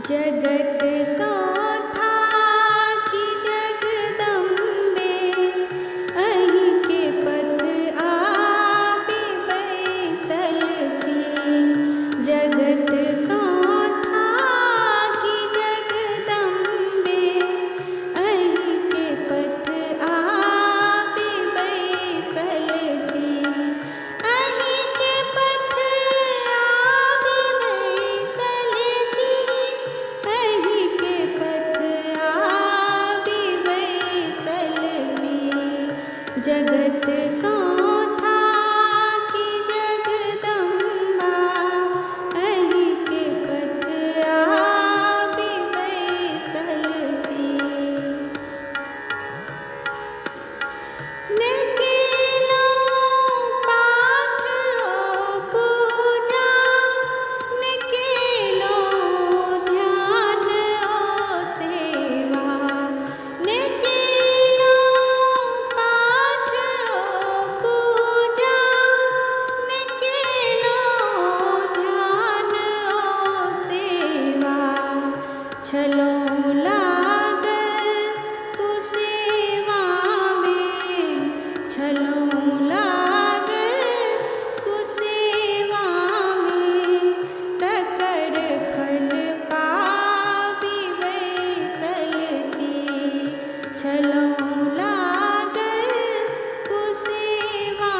जगत सोथा की जगदम्बे अहि के पथ आपे बैसल छी। जगत सोथा की जगदम्बे अहि के पथ आपे बैसल छी। अहि के पथ आपे बैसल छी। अहि के पथ आपे बैसल छी। जगत सोथा की जगदम्बा अहि के पथ आपे बैसल छी। न केलो पाठ ओ पूजा, न केलो ध्यान ओ सेवा। न केलो पाठ ओ पूजा, न केलो ध्यान ओ सेवा। छलो लागल कुसेवा में, छलो लागल कुसेवा में। तकर फल पाबि बैसल छी। छलो लागल कुसेवा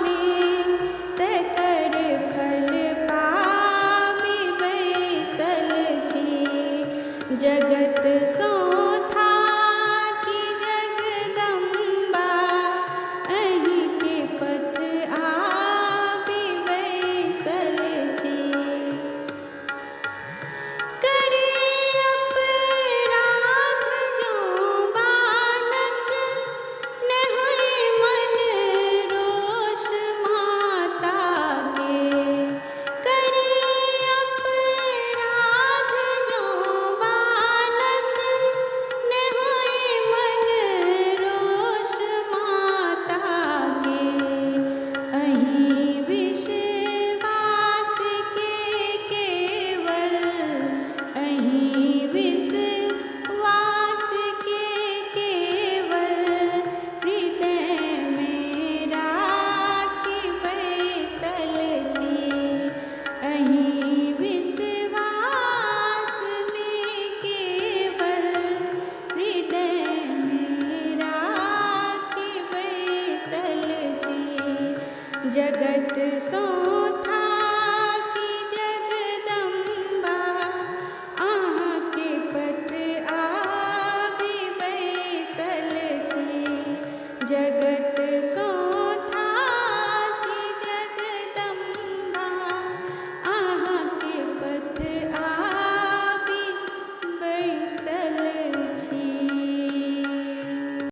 में, तकर फल पाबि बैसल छी। जगत